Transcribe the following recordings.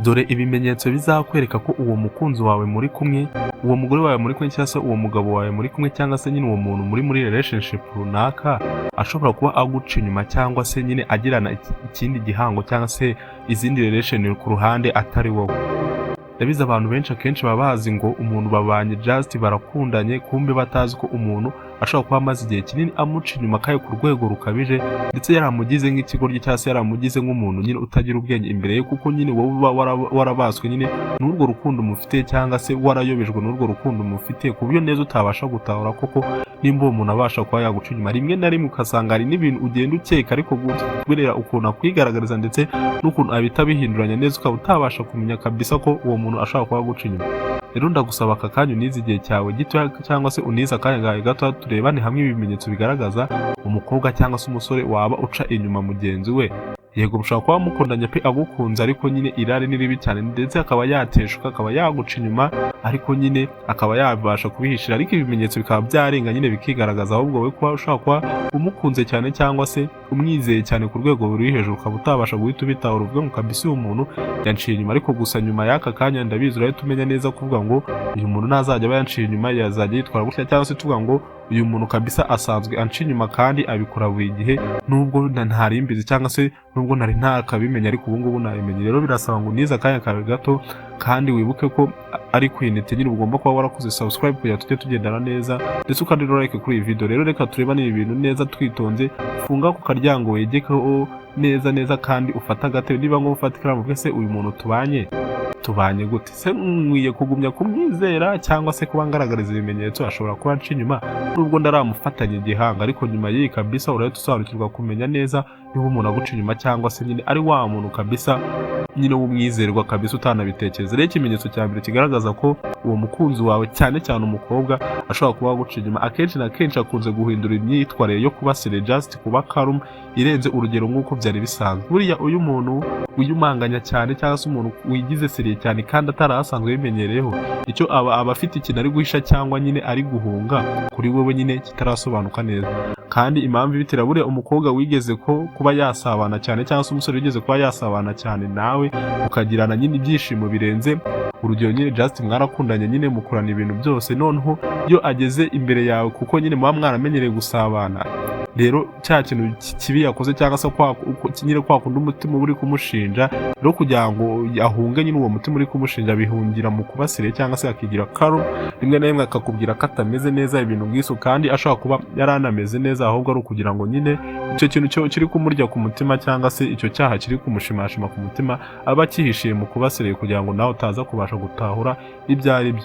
dore ibimenyetso bizakwereka ko uwo mukunzi wawe muri kumwe, uwo mugore wawe muri kumwe cyangwa se uwo mugabo wawe muri kumwe cyangwa se nyine uwo muntu muri relationship runaka ashobora kuba aguca inyuma cyangwa se nyine agirana ikindi gihango cyangwa se izindi relation ku ruhande atari wowe. Ndabizi abantu benshi akenshi baba bazi ngo umuntu babanye just barakundanye, kumbe batazi ko umuntu ashobora kuba amaze igihe kinini amuca inyuma kaye ku rwego rukabije, ndetse yaramugize nk'ikigoryi cyangwa se yaramugize nk'umuntu nyine utagira ubwenge imbere ye, kuko nyine wowe uba warabaswe nyine n'urwo rukundo mufite cyangwa se warayobejwe n'urwo rukundo mufite, ku buryo neza utabasha gutahura koko nimba uwo muntu abasha kuba yaguca inyuma. Rimwe na rimwe ukasanga hari n'ibintu ugenda ukeka, ariko kubera ukuntu akwigaragariza ndetse n'ukuntu abita bihinduranya neza, ukaba utabasha kumenya kabisa ko uwo muntu ashobora kuba aguca inyuma. Rero ndagusaba aka kanya unize igihe cyawe gito cyangwa se unize akanya gawe gato, turebane hamwe ibimenyetso bigaragaza umukobwa cyangwa se umusore waba uca inyuma mugenzi we. Yego mushobora kuba mukundanye pe agukunze, ariko nyine irari ni ribi cyane, ndetse akaba yateshuka akaba yaguca inyuma, ariko nyine akaba yabasha kubihishira, ariko ibimenyetso bikaba byarenga nyine bikigaragaza, ahubwo we kuba ushobora kuba umukunze cyane cyangwa se umwizeye cyane ku rwego ruri hejuru, ukaba utabasha guhita ubitahura uvuge ngo kabisa uyu muntu yanciye inyuma. Ariko gusa nyuma y'aka kanya ndabizi urahita umenya neza kuvuga ngo uyu muntu ntazajya aba yanciye inyuma, yazajya yitwara gutya, cyangwa se tuvuga ngo uyu muntu kabisa asanzwe anca inyuma kandi abikora buri gihe, nubwo ntarimbizi cyangwa se nubwo nari ntakabimenya, ariko ubu ngubu nabimenye. Rero birasaba ngo unize akanya kawe gato, kandi wibuke ko ari Nkiniti nyine ugomba kuba warakoze subscribe kugira tujye tugendana neza, ndetse ukandi like kuri iyi video. Rero reka turebane ibi bintu neza twitonze, funga ku karyango wegekaho neza kandi ufata agatebe, niba ngo ufata ikaramu uvuge se uyu muntu tubanye gute, se nkwiye kugumya kumwizera cyangwa se kuba ngaragariza ibimenyetso ashobora kuba anca inyuma nubwo ndaramufatanya igihanga, ariko nyuma y'iyi kabisa urahita usobanukirwa kumenya neza niba umuntu aguca inyuma cyangwa se nyine ari wa muntu kabisa nyine w'umwizerwa kabisa utanabitekereza. Rero ikimenyetso cya mbere kigaragaza ko uwo mukunzi wawe cyane cyane umukobwa ashobora kuba aguca inyuma, akenshi na kenshi akunze guhindura imyitwarire yo kuba just kuba calm irenze urugero nk'uko byari bisanzwe. Buriya uyu muntu wiyumanganya cyane cyangwa se umuntu wigize seriye cyane kandi atarahasanzwe bimenyereyeho, icyo aba afite ikintu ari guhisha cyangwa nyine ari guhunga kuri wowe nyine kitarasobanuka neza. Kandi impamvu ibitera buriya umukobwa wigeze kuba yasabana cyane cyangwa se umusore wigeze kuba yasabana cyane nawe ukagirana nyine ibyishimo birenze urugero, nyine just mwarakundanye nyine mukorana ibintu byose, noneho iyo ageze imbere yawe kuko nyine muba mwaramenyereye gusabana, rero cya kintu kibi yakoze cyangwa se nyine kwa kundi umutima uri kumushinja, rero kugira ngo ahunge nyine uwo mutima uri kumushinja bihungira mu kubasire cyangwa se akigira karo, rimwe na rimwe akakubwira ko atameze neza ibintu bw'iso, kandi ashobora kuba yaranameze neza, ahubwo ari ukugira ngo nyine icyo kintu kiri kumurya ku mutima cyangwa se icyo cyaha kiri kumushimashima ku mutima aba akihishiye mu kubasire, kugira ngo nawe utaza kubasha gutahura ibyo ari byo.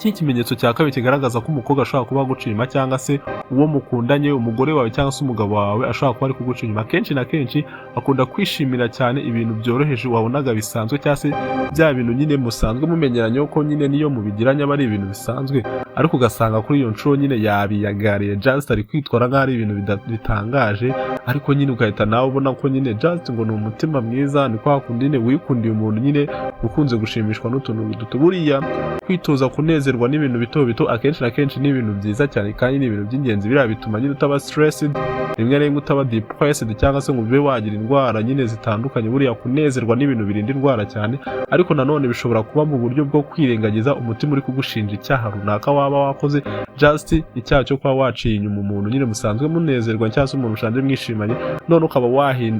Iki kimenyetso cya kabiri kigaragaza ko umukobwa ashobora kuba aguca inyuma cyangwa se uwo mukundanye, umugore wawe cyangwa se umugabo wawe ashobora kuba ari kuguca inyuma. Kenshi na kenshi akunda kwishimira cyane ibintu byoroheje wabonaga bisanzwe, cyangwa se bya bintu nyine musanzwe mumenyeranye ko nyine niyo mubigiranye aba ari ibintu bisanzwe, ariko ugasanga kuri iyo nshuro nyine yabiyagariye just ari kwitwara nk'aho ari ibintu bitangaje, ariko nyine ugahita nawe ubona ko nyine just ngo ni umutima mwiza, ni kwa kundi nyine wikundiye umuntu nyine ukunze gushimishwa n'utuntu duto. Buriya kwitoza kunezerwa n'ibintu bito bito akenshi na kenshi ni ibintu byiza cyane kandi ni ibintu by'ingenzi, biriya bituma nyine utaba stressed, rimwe na rimwe utaba depressed cyangwa se ngo ube wagira indwara nyine zitandukanye. Buriya kunezerwa n'ibintu birinda indwara cyane, ariko nanone bishobora kuba mu buryo bwo kwirengagiza umutima uri kugushinja icyaha runaka waba wakoze, just icyaha cyo kuba waciye inyuma umuntu nyine musanzwe munezerwa cyangwa se umuntu ushanje mwishimanye, none ukaba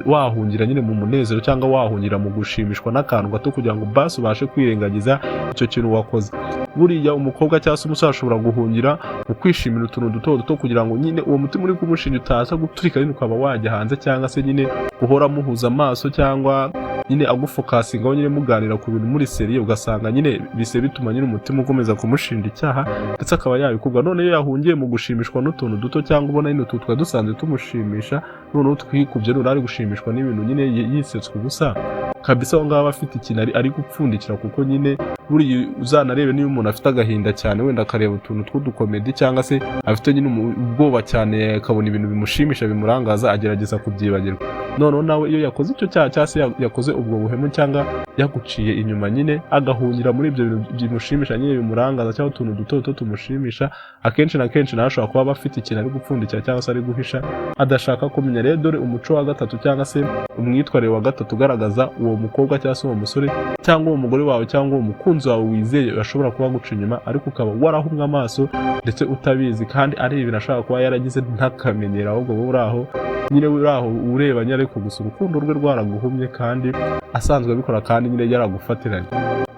wahungira nyine mu munezero cyangwa wahungira mu gushimishwa n'akantu gato kugira ngo basi ubashe kwirengagiza icyo kintu wakoze. Buriya umukobwa cyangwa se umusore ashobora guhungira mu kwishimira utuntu duto kugira ngo nyine uwo mutima uri kumushinja utaza guturika, nyine ukaba wajya hanze, cyangwa se nyine guhora muhuza amaso cyangwa nyine agufokasingaho nyine muganira ku bintu muri seriye, ugasanga nyine bise bituma nyine umutima ukomeza kumushinja icyaha ndetse akaba yabikubwa. None iyo yahungiye mu gushimishwa n'utuntu duto cyangwa ubona nyine utu twari dusanzwe tumushimisha, noneho twikubye none ari gushimishwa n'ibintu nyine yisetswe ubusa, kabisa aho ngaho afite ikintu ari gupfundikira, kuko nyine buriya uzanarebe niba umuntu afite agahinda cyane wenda akareba utuntu tw'udukomedi cyangwa se afite nyine ubwoba cyane akabona ibintu bimushimisha bimurangaza, agerageza kubyibagirwa. noneho nawe iyo yakoze icyo cyaha cyangwa se yakoze ubwo buhemu cyangwa yaguciye inyuma nyine agahungira muri ibyo bintu bimushimisha nyine bimurangaza cyangwa utuntu duto duto tumushimisha, akenshi na kenshi nawe ashobora kuba afite ikintu ari gupfundikira cyangwa se ari guhisha adashaka kumenya. Rero dore umuco wa gatatu cyangwa se umwitwarire wa gatatu ugaragaza uwo mukobwa cyangwa se uwo musore cyangwa uwo mugore wawe cyangwa uwo mukunzi wawe wizeye ashobora kuba aguca inyuma ariko ukaba warahumwe amaso ndetse utabizi, kandi ari ibintu ashaka kuba yaragize ntakamenyero, ahubwo wowe uraho nyine uraho ureba nyine ariko gusa urukundo rwe rwaraguhumye kandi asanzwe abikora kandi nyine yaragufatiranye.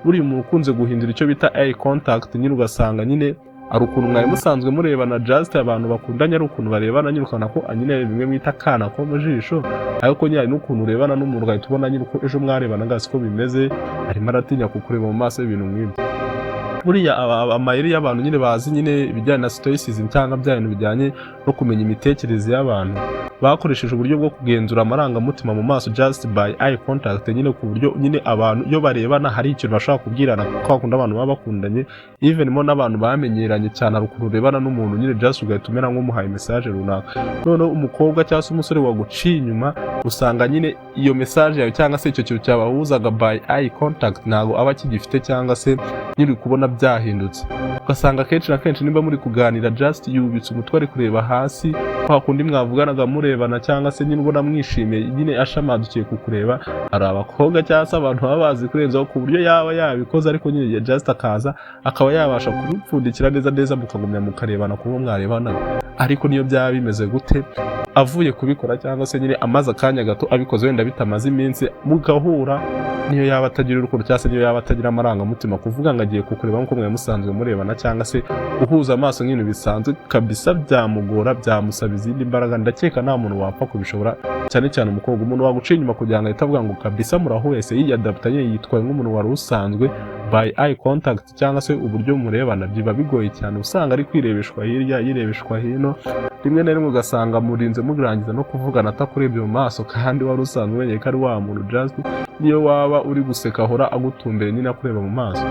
Buriya umuntu ukunze guhindura icyo bita eye contact nyine ugasanga nyine ari ukuntu mwari musanzwe murebana just abantu bakundanye ari ukuntu barebana nyine ukabona ko nyine bimwe mwita akana ko mu jisho, ariko nyine n'ukuntu urebana n'umuntu ugahita ubona nyine uko ejo mwarebana ngasi ko bimeze, arimo aratinya kukureba mu maso y'ibintu nk'ibyo. Buriya amayeri y'abantu nyine bazi nyine ibijyanye na stoicism cyangwa bya bintu bijyanye no kumenya imitekerereze y'abantu, bakoresheje uburyo bwo kugenzura amarangamutima mu maso just by eye contact, nyine ku buryo nyine abantu iyo barebana hari ikintu bashaka kubwirana kuko bakunda abantu baba bakundanye, even mo n'abantu bamenyeranye cyane ari ukuntu urebana n'umuntu nyine just ugahita umera nk'umuhaye message runaka. Noneho umukobwa cyangwa se umusore waguciye inyuma usanga nyine iyo message yawe cyangwa se icyo kintu cyabahuzaga by eye contact ntabwo aba kigifite cyangwa se nyiri kubona byahindutse, ugasanga kenshi na kenshi nimba muri kuganira just yubitse umutwe ari kureba hasi kwa kundi mwavuganaga murebana cyangwa se nyine ubona mwishimiye nyine ashamadukiye kukureba. Hari abakobwa cyangwa se abantu baba bazi kurenzaho ku buryo yaba yabikoze ariko nyine just akaza akaba yabasha kubipfundikira neza mukagumya mukarebana kuko mwarebana, ariko niyo byaba bimeze gute avuye kubikora cyangwa se nyine amaze akanya gato abikoze wenda bitamaze iminsi mugahura, niyo yaba atagira urukundo cyangwa se niyo yaba atagira amarangamutima kuvuga ngo agiye kukureba nk'uko mwe musanzwe murebana cyangwa se guhuza amaso nk'ibintu bisanzwe kabisa byamugora, byamusaba izindi mbaraga. Ndakeka nta muntu wapfa kubishobora, cyane cyane umukobwa. Umuntu waguciye inyuma kugira ngo ahite avuga ngo kabisa murahuye se yiyadaptanye yitwaye nk'umuntu wari usanzwe by eye contact cyangwa se uburyo murebana biba bigoye cyane, usanga ari kwirebeshwa hirya yirebeshwa hino, rimwe na rimwe ugasanga murinze murangiza no kuvugana atakurebye mu maso kandi wari usanzwe wenyine ko ari wa muntu just niyo waba uri guseka ahora agutumbeye nyine akureba mu maso.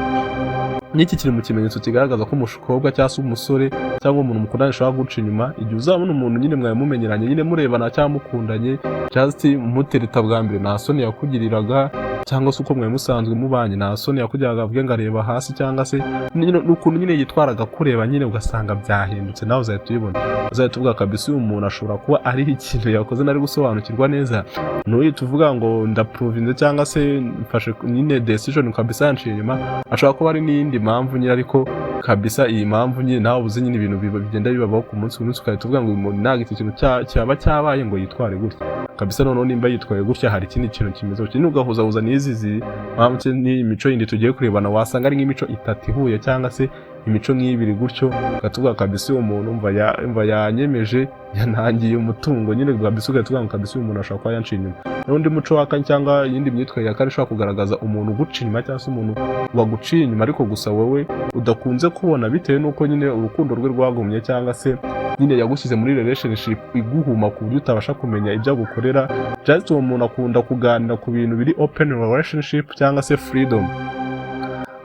N'iki kiri mu kimenyetso kigaragaza ko umukobwa cyangwa se umusore cyangwa umuntu mukundana ashobora guca inyuma igihe uzabona umuntu nyine mwawe mumenyeranye nyine murebana cyangwa mukundanye just mutereta bwa mbere nta soni yakugiriraga, cyangwa se uko mwawe musanzwe mubanye nta soni yakugiraga avuge ngo areba hasi, cyangwa se n'ukuntu nyine yitwaraga kureba nyine ugasanga byahindutse, nawe uzahita uyibona, uzahita uvuga kabisa uyu muntu ashobora kuba ari ikintu yakoze nari gusobanukirwa neza, ntuhite uvuga ngo ndaprovinze cyangwa se mfashe nyine decision kabisa yanciye inyuma, ashobora kuba ari n'iyindi mpamvu nyine, ariko kabisa iyi mpamvu nyine nawe uzi nyine ibintu bigenda bibabaho ku munsi ku munsi, ugahita uvuga ngo uyu muntu ntabwo iki kintu cyaba cyabaye ngo yitware gutya kabisa. Noneho nimba yitwaye gutya hari ikindi kintu kimeze gutya, n'ugahuzahuza n'izi mpamvu n'imico yindi tugiye kurebana wasanga ari nk'imico itatu ihuye cyangwa se imico nk'ibiri gutyo, ugatuvuga kabisa uwo muntu umva yanyemeje yanangiye umutungo nyine kabisa, ugahita uvuga ngo kabisa uyu muntu ashobora kuba yanciye inyuma. N'undi muco wa kane cyangwa iyindi myitwarire ya kane ishobora kugaragaza umuntu uguca inyuma cyangwa se umuntu waguciye inyuma ariko gusa wowe udakunze kubona bitewe n'uko nyine urukundo rwe rwagumye cyangwa se nyine yagushyize muri relationship iguhuma ku buryo utabasha kumenya ibyo agukorera. Just uwo muntu akunda kuganira ku bintu biri open relationship cyangwa se freedom,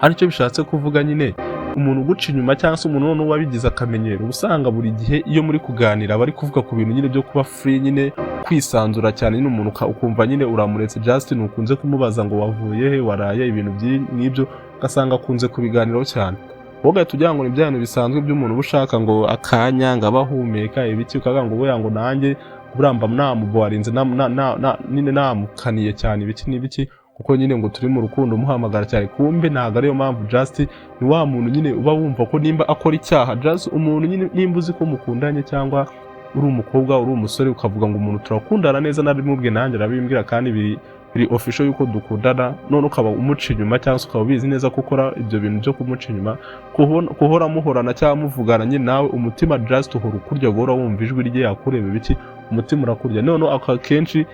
aricyo bishatse kuvuga nyine umuntu uguca inyuma cyangwa se umuntu noneho wabigize akamenyero, usanga buri gihe iyo muri kuganira bari kuvuga ku bintu nyine byo kuba free nyine kwisanzura cyane, nyine umuntu ukumva nyine uramuretse just ntukunze kumubaza ngo wavuye he waraye ibintu nk'ibyo, ugasanga akunze kubiganiraho cyane. Wowe ugahita ugira ngo ni bya bintu bisanzwe by'umuntu uba ushaka ngo akanya ngo abahumeka ibiki, ukavuga ngo weya ngo nanjye buramba namuborinze nyine namukaniye cyane ibiki n'ibiki kuko nyine ngo turi mu rukundo umuhamagara cyane, kumbe ntabwo ariyo mpamvu. Just ni wa muntu nyine uba wumva ko nimba akora icyaha, just umuntu nyine nimba uzi ko mukundanye cyangwa uri umukobwa uri umusore ukavuga ngo umuntu turakundana neza, narimubwiye nanjye arabimbwira kandi biri official yuko dukundana, none ukaba umuca inyuma cyangwa se ukaba ubizi neza ko ukora ibyo bintu byo kumuca inyuma, kuhora muhorana cyangwa muvugana nyine nawe umutima just uhora ukurya, guhora wumva ijwi rye yakureba ibiki umutima urakurya. None akenshi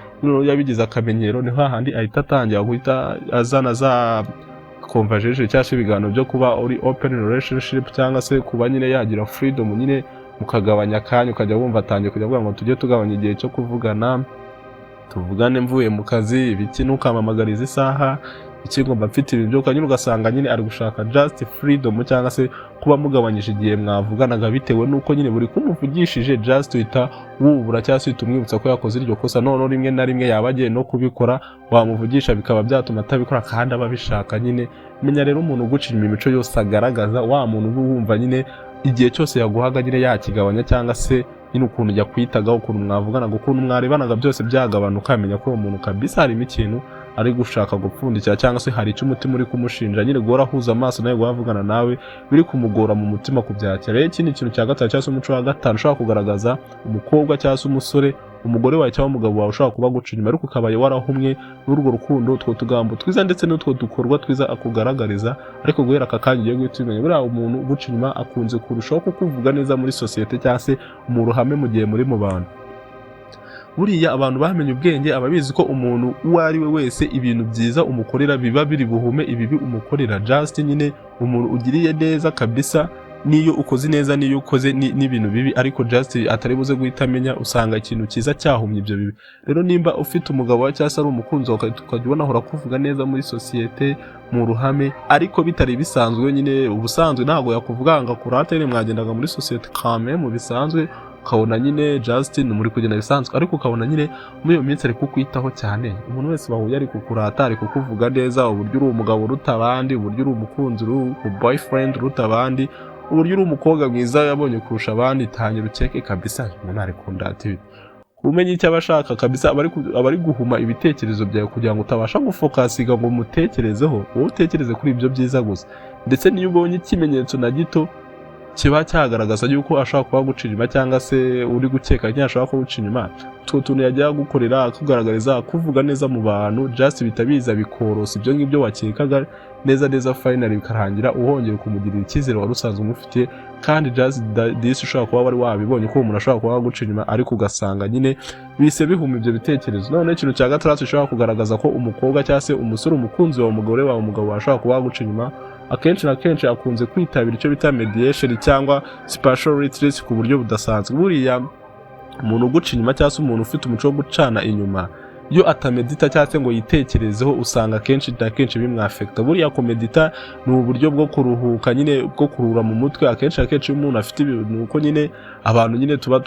yabigize akamenyero ni hahandi ahita atangira guhita azana za conversation cyangwa se ibiganiro byo kuba uri open relationship cyangwa se kuba nyine yagira freedom nyine mukagabanya akanya, ukajya wumva atangiye kujya avuga ngo tujye tugabanya igihe cyo kuvugana, tuvugane mvuye mu kazi ibiki, ntukamamagarize isaha ikigomba mfite ibintu byo kanyine ugasanga nyine ari gushaka just freedom cyangwa se kuba mugabanyije igihe mwavuganaga bitewe nuko nyine buri kumuvugishije just uhita wubura cyangwa se uhita umwibutsa ko yakoze iryo kosa none rimwe na rimwe yaba agiye no kubikora wamuvugisha bikaba byatuma atabikora kandi aba abishaka nyine. Menya rero umuntu uguca inyuma imico yose agaragaza wa muntu uba wumva nyine igihe cyose yaguhaga nyine yakigabanya cyangwa se nyine ukuntu yakwitagaho ukuntu mwavuganaga ukuntu mwarebanaga byose byagabanuka ukamenya ko uwo muntu kabisa harimo ikintu ari gushaka gupfundikira cyangwa se hari icyo umutima uri kumushinja nyine guhora ahuza amaso nawe guhavugana nawe biri kumugora mu mutima kubyakira. Rero ikindi kintu cya gatatu cyangwa se umuco wa gatanu ushobora kugaragaza umukobwa cyangwa se umusore umugore wawe cyangwa umugabo wawe ushobora kuba guca inyuma ariko ukabaye warahumwe n'urwo rukundo utwo tugambo twiza ndetse n'utwo dukorwa twiza akugaragariza ariko guhera aka kanya ugiye guhita umenya buriya umuntu uguca inyuma akunze kurushaho kukuvuga neza muri sosiyete cyangwa se mu ruhame mu gihe muri mu bantu. Buriya abantu bamenye ubwenge ababizi ko umuntu uwo ari we wese ibintu byiza umukorera biba biri buhume ibibi umukorera just nyine umuntu ugiriye neza kabisa niyo ukoze neza niyo ukoze n'ibintu bibi ariko just atari buze guhita amenya usanga ikintu cyiza cyahumye ibyo bibi. Rero nimba ufite umugabo wa cyangwa se ari umukunzi ukajya ubona ahora kuvuga neza muri sosiyete mu ruhame ariko bitari bisanzwe nyine ubusanzwe ntabwo yakuvuga ngo kurate mwagendaga muri sosiyete kame mu bisanzwe ukabona nyine Justin muri kugenda bisanzwe ariko ukabona nyine muri iyo minsi ari kukwitaho cyane umuntu wese bahuye ari kukurata ari kukuvuga neza uburyo uri umugabo uruta abandi uburyo uri umukunzi uri boyfriend uruta abandi uburyo uri umukobwa mwiza yabonye kurusha abandi tangira ukeke kabisa umuntu ari kundata ibi umenye icyo abashaka kabisa abari guhuma ibitekerezo byawe kugira ngo utabasha gufokasiga ngo mutekerezeho wowe utekereze kuri ibyo byiza gusa ndetse niyo ubonye ikimenyetso na gito kiba cyagaragaza yuko ashaka kuba guca inyuma cyangwa se uri gukeka cyangwa ashaka kuba guca inyuma utwo tuntu yajya gukorera akugaragariza kuvuga neza mu bantu just bitabiza bikorosa ibyo ngibyo wakekaga neza finally bikarangira uhongera kumugirira icyizere wari usanzwe umufitiye kandi just this ushobora kuba wari wabibonye ko umuntu ashobora kuba guca inyuma ariko ugasanga nyine bise bihuma ibyo bitekerezo. None ikintu cya gatandatu ushobora kugaragaza ko umukobwa cyangwa se umusore umukunzi wawe umugore wawe umugabo ashobora kuba guca inyuma akenshi na kenshi akunze kwitabira icyo bita mediation cyangwa special retreat ku buryo budasanzwe. Buriya umuntu uguca inyuma cyangwa se umuntu ufite umuco wo gucana inyuma iyo atamedita cyangwa ngo yitekerezeho usanga kenshi na kenshi bimwafekta. Buriya kumedita ni uburyo bwo kuruhuka nyine bwo kurura mu mutwe akenshi umuntu afite ibintu uko nyine abantu nyine tuba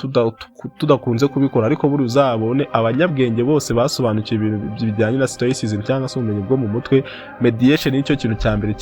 tudakunze kubikora ariko buri uzabone abanyabwenge bose basobanukiye ibintu bijyanye na stoicism cyangwa se ubumenyi bwo mu mutwe mediation nicyo kintu cya mbere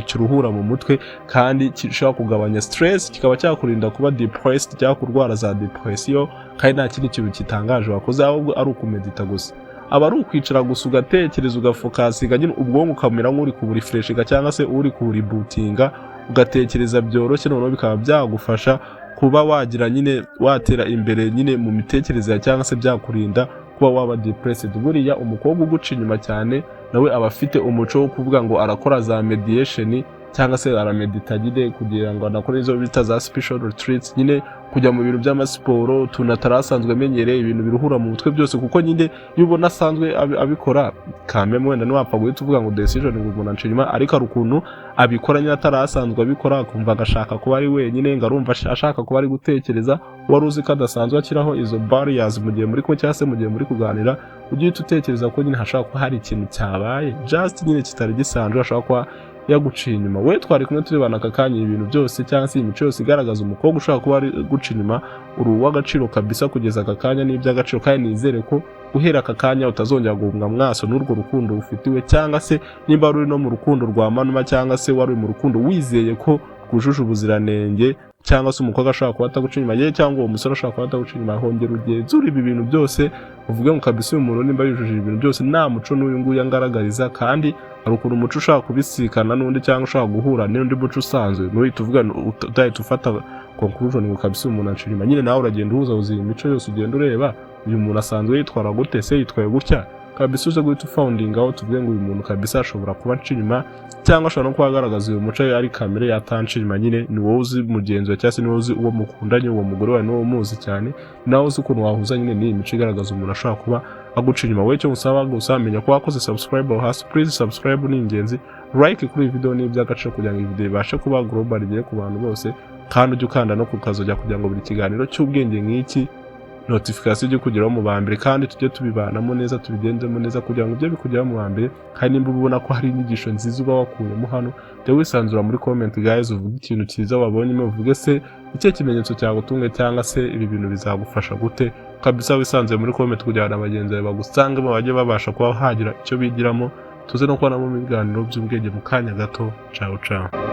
kiruhura mu mutwe kandi kishobora kugabanya stress kikaba cyakurinda kuba depressed cyangwa kurwara za depression kandi nta kindi kintu kitangaje wakoze ahubwo ari ukumedita gusa aba ari ukwicara gusa ugatekereza ugafokasiga nyine ubwonko ukamera nk'uri kuburifreshinga cyangwa se uri kuburibootinga ugatekereza byoroshye noneho bikaba byagufasha kuba wagira nyine watera imbere nyine mu mitekerereze cyangwa se byakurinda kuba waba depressed. Buriya umukobwa uguca inyuma cyane nawe aba afite umuco wo kuvuga ngo arakora za mediation cyangwa se aramedita nyine kugira ngo anakore izo bita za special retreats nyine kujya mu bintu by'amasiporo tunatarasanzwe amenyereye ibintu biruhura mu mutwe byose kuko nyine iyo ubona asanzwe abikora kameme wenda ntiwapfa guhita uvuga ngo decision ngo umuntu anca inyuma ariko ari ukuntu abikora nyine atarasanzwe abikora akumva agashaka kuba ari wenyine ngo arumva ashaka kuba ari gutekereza wari uzi ko adasanzwe ashyiraho izo barriers mu gihe muri kumwe cyangwa se mu gihe muri kuganira ujye uhita utekereza ko nyine hashobora kuba hari ikintu cyabaye just nyine kitari gisanzwe ashobora kuba yaguciye inyuma. We twari kumwe turebana aka kanya ibintu byose cyangwa se imico yose igaragaza umukobwa ushaka kuba ari guca inyuma uri uw'agaciro kabisa kugeza aka kanya n'iby'agaciro kandi nizere ko guhera aka kanya utazongera guhunga mwaso n'urwo rukundo ufitiwe cyangwa se nimba uri no mu rukundo rwa manuma cyangwa se wari mu rukundo wizeye ko rwujuje ubuziranenge cyangwa se umukobwa ashaka kuba ataguca inyuma ye cyangwa uwo musore ashaka kuba ataguca inyuma hongera ugenzura ibi bintu byose uvuge ngo kabisa uyu muntu nimba yujuje ibintu byose nta muco n'uyu nguyu yangaragariza kandi hari ukuntu umuco ushaka kubisikana n'undi cyangwa ushaka guhura n'undi muco usanzwe n'uhita uvuga udahita ufata conclusion ngo kabisa umuntu anca inyuma nyine nawe uragenda uhuza imico yose ugenda ureba uyu muntu asanzwe yitwara gute se yitwaye gutya kabisa uze guhita ufounding aho tuvuge ngo uyu muntu kabisa ashobora kuba anca inyuma cyangwa ashobora no kugaragaza uyu muco ari kamere yatanca inyuma nyine ni wowe uzi mugenzi wa cyangwa se ni wowe uzi uwo mukundanye uwo mugore wawe n'uwo muzi cyane nawe uzi ukuntu wahuza nyine n'iyi mico igaragaza umuntu ashobora kuba aguca inyuma. We cyo musaba gusa menya ko wakoze subscribe aho hasi please subscribe ni ingenzi like kuri iyi video ni iby'agaciro kugira ngo iyi video ibashe kuba global igere ku bantu bose kandi ujye ukanda no kukazojya kugira ngo buri kiganiro cy'ubwenge nk'iki notification ijye kugeraho mu ba mbere, kandi tujye tubibanamo neza, tubigendemo neza kugira ngo ibyo bikugeraho mu ba mbere. Kandi nimba ubona ko hari inyigisho nziza uba wakuyemo hano, jya wisanzura muri comment guys, uvuge ikintu cyiza wabonyemo, uvuge se icyo kimenyetso cyagutunga cyangwa se ibi bintu bizagufasha gute. Kabisa wisanzuye muri comment kugira ngo abagenzi bawe bagusangemo bajye babasha kuba hagira icyo bigiramo, tuze no kubonamo ibiganiro by'ubwenge mu kanya gato. Ciao ciao.